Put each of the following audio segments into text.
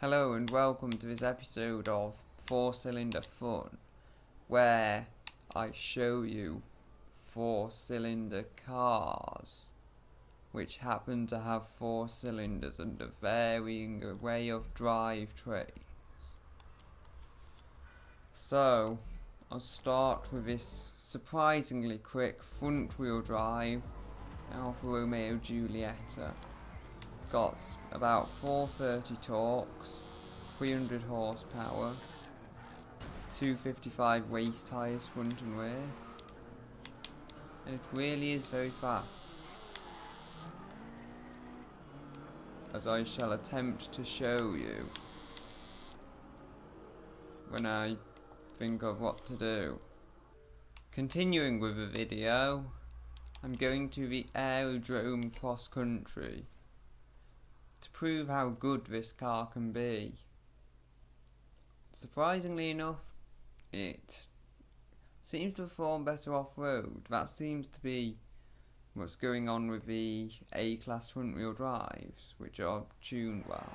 Hello and welcome to this episode of 4-Cylinder Fun, where I show you 4-cylinder cars which happen to have 4 cylinders and a varying array of drivetrains. So I'll start with this surprisingly quick front wheel drive Alfa Romeo Giulietta. It's got about 430 torques, 300 horsepower, 255 race tyres front and rear, and it really is very fast, as I shall attempt to show you when I think of what to do. Continuing with the video, I'm going to the aerodrome cross country to prove how good this car can be. Surprisingly enough, it seems to perform better off-road. That seems to be what's going on with the A-class front wheel drives, which are tuned well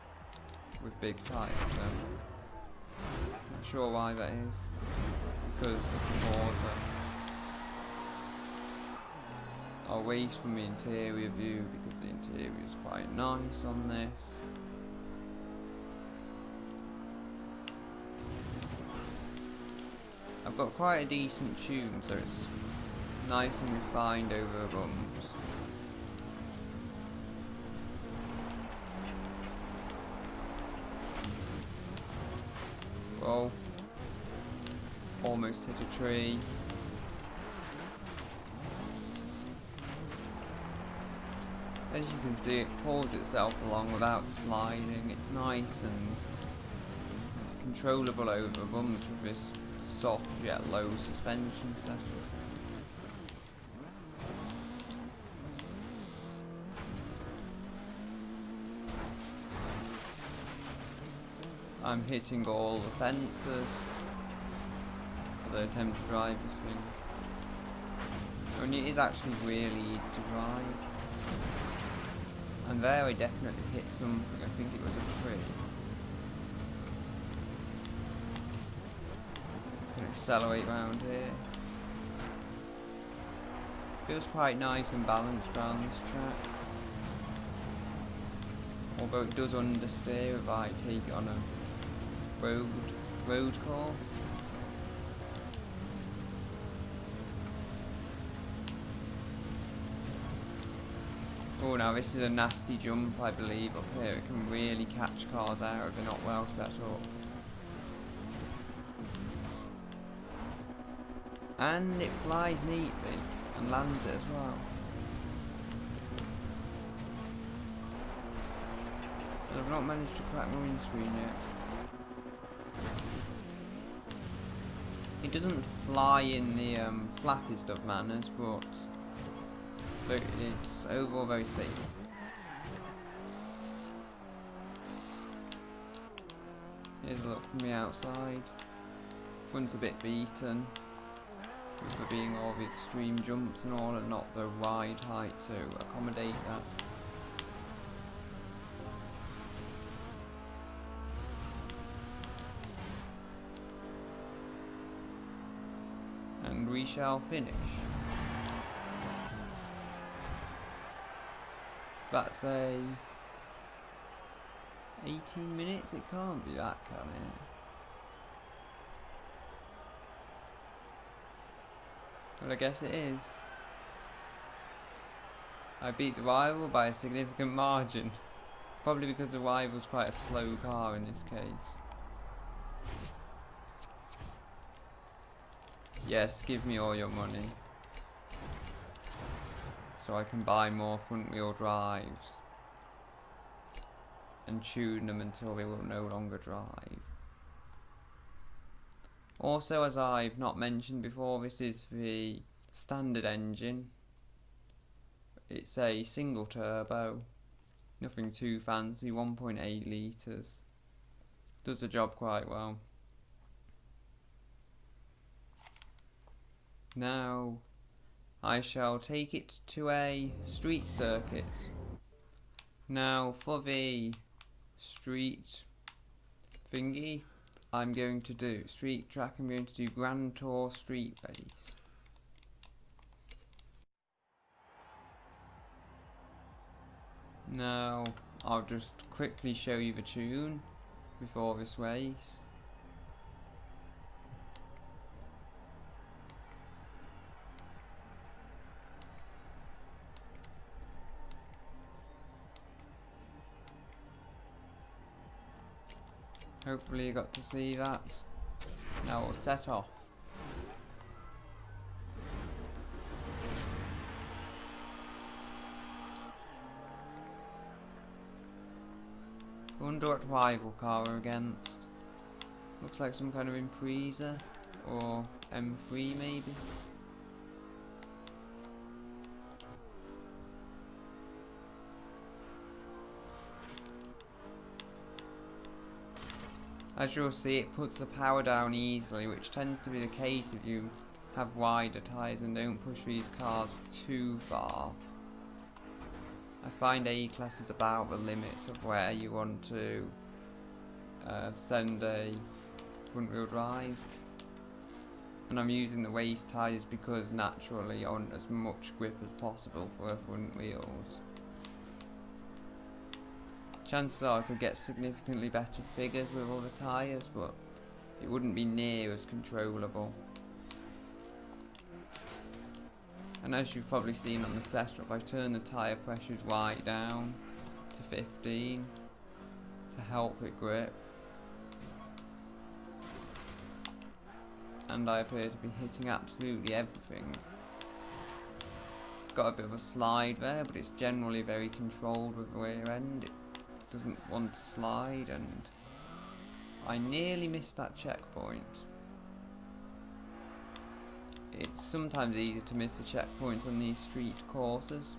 with big tyres. Not sure why that is, because I'll wait from the interior view because the interior is quite nice on this. I've got quite a decent tune, so it's nice and refined over the bumps. Well, almost hit a tree. As you can see, it pulls itself along without sliding. It's nice and controllable over bumps with this soft yet low suspension setup. I'm hitting all the fences as I attempt to drive this thing. And it is actually really easy to drive. And there I definitely hit something. I think it was a tree. Can accelerate round here. Feels quite nice and balanced around this track. Although it does understeer if I take it on a road course. Oh, now this is a nasty jump, I believe, up here. It can really catch cars out if they're not well set up. And it flies neatly and lands it as well. But I've not managed to crack my windscreen yet. It doesn't fly in the flattest of manners, but it's overall very stable. Here's a look from the outside. Front's a bit beaten, with there being all the extreme jumps and all, and not the wide height to accommodate that. And we shall finish. That's a 18 minutes? It can't be that, can it? Well, I guess it is. I beat the rival by a significant margin. Probably because the rival's quite a slow car in this case. Yes, give me all your money, so I can buy more front wheel drives and tune them until they will no longer drive. Also, as I've not mentioned before, this is the standard engine. It's a single turbo, nothing too fancy, 1.8 litres. Does the job quite well. Now I shall take it to a street circuit. Now for the street thingy, I'm going to do street track. I'm going to do Grand Tour Street Race. Now I'll just quickly show you the tune before this race. Hopefully you got to see that. Now we'll set off. I wonder what rival car we're against. Looks like some kind of Impreza or M3 maybe. As you'll see, it puts the power down easily, which tends to be the case if you have wider tyres and don't push these cars too far. I find A-Class is about the limit of where you want to send a front wheel drive. And I'm using the waist tyres because naturally I want as much grip as possible for the front wheels. Chances are I could get significantly better figures with other tyres, but it wouldn't be near as controllable. And as you've probably seen on the setup, I turned the tyre pressures right down to 15 to help it grip. And I appear to be hitting absolutely everything. It's got a bit of a slide there, but it's generally very controlled with the rear end. It doesn't want to slide, and I nearly missed that checkpoint. It's sometimes easy to miss the checkpoints on these street courses.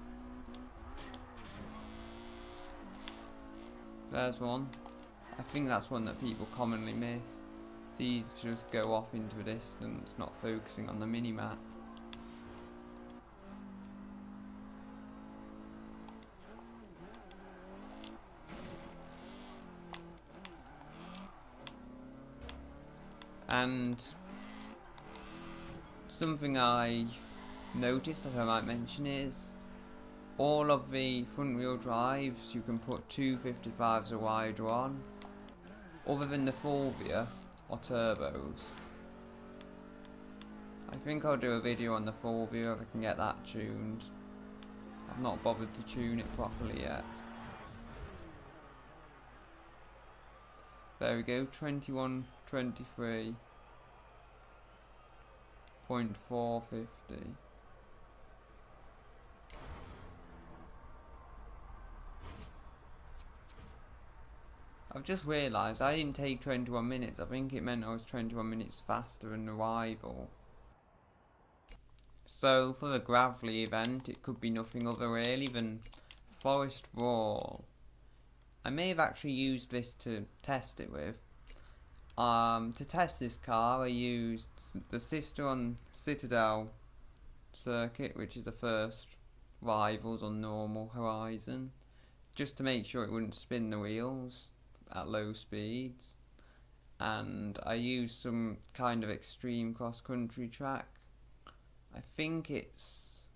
There's one. I think that's one that people commonly miss. It's easy to just go off into the distance, not focusing on the mini-map. And something I noticed that I might mention is all of the front wheel drives you can put 255s or wider on, other than the Fulvia or turbos. I think I'll do a video on the Fulvia if I can get that tuned. I've not bothered to tune it properly yet. There we go, 2123.450. I've just realised I didn't take 21 minutes. I think it meant I was 21 minutes faster than the rival. So for the gravelly event, it could be nothing other really than Forest Wall. I may have actually used this to test it with. To test this car, I used the sister on Citadel circuit, which is the first rivals on normal horizon, just to make sure it wouldn't spin the wheels at low speeds. And I used some kind of extreme cross-country track. I think it's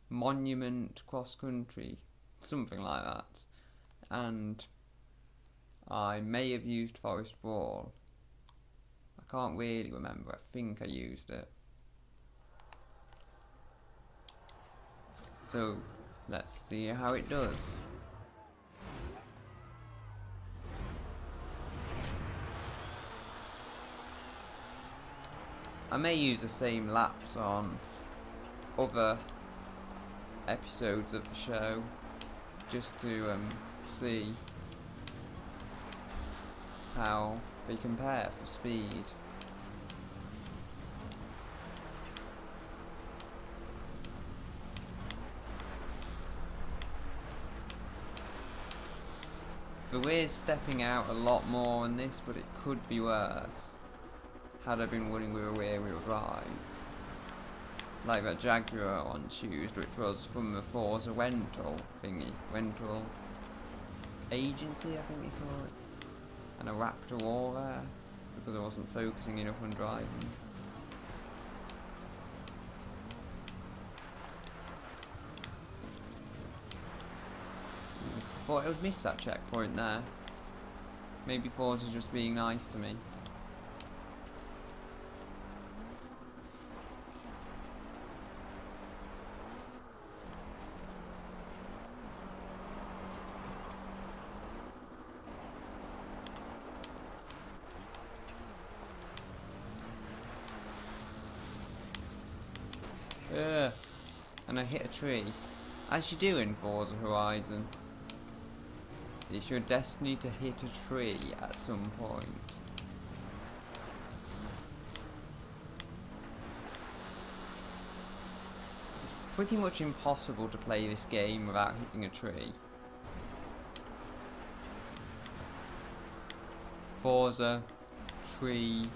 Monument Cross Country, something like that. And I may have used Forest Wall. I can't really remember. I think I used it. So let's see how it does. I may use the same laps on other episodes of the show just to see how they compare for speed. The rear's stepping out a lot more on this, but it could be worse had I been running with a rear wheel drive. Like that Jaguar on Tuesday, which was from the Forza rental thingy. Rental agency, I think they call it. and I wrapped a wall there because I wasn't focusing enough on driving. I thought I would miss that checkpoint there. Maybe Forza's just being nice to me. And I hit a tree. As you do in Forza Horizon. It's your destiny to hit a tree at some point. It's pretty much impossible to play this game without hitting a tree. Forza Tree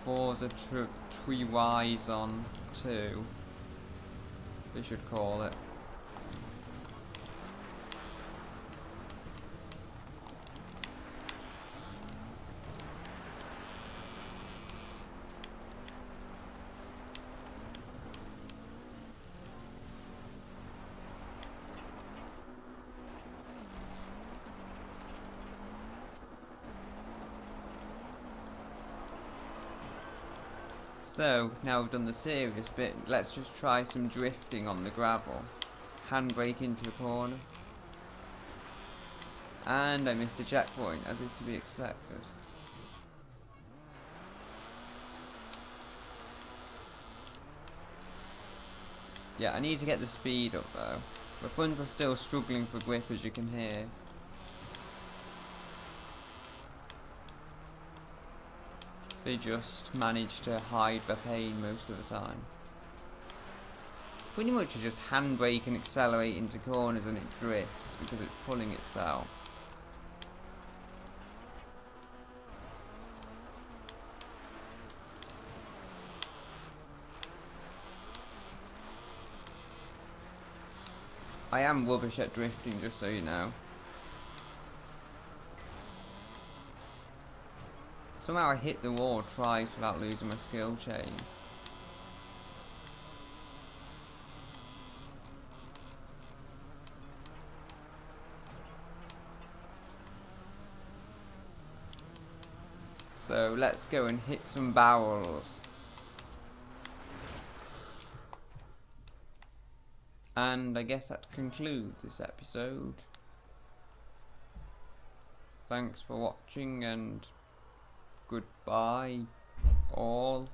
Horizon 2, they should call it. So, now we've done the serious bit, let's just try some drifting on the gravel. Handbrake into the corner. And I missed a checkpoint, as is to be expected. Yeah, I need to get the speed up though. My funds are still struggling for grip, as you can hear. They just manage to hide their pain most of the time. Pretty much you just handbrake and accelerate into corners and it drifts because it's pulling itself. I am rubbish at drifting, just so you know. Somehow I hit the wall twice without losing my skill chain. So let's go and hit some barrels. And I guess that concludes this episode. Thanks for watching and goodbye all.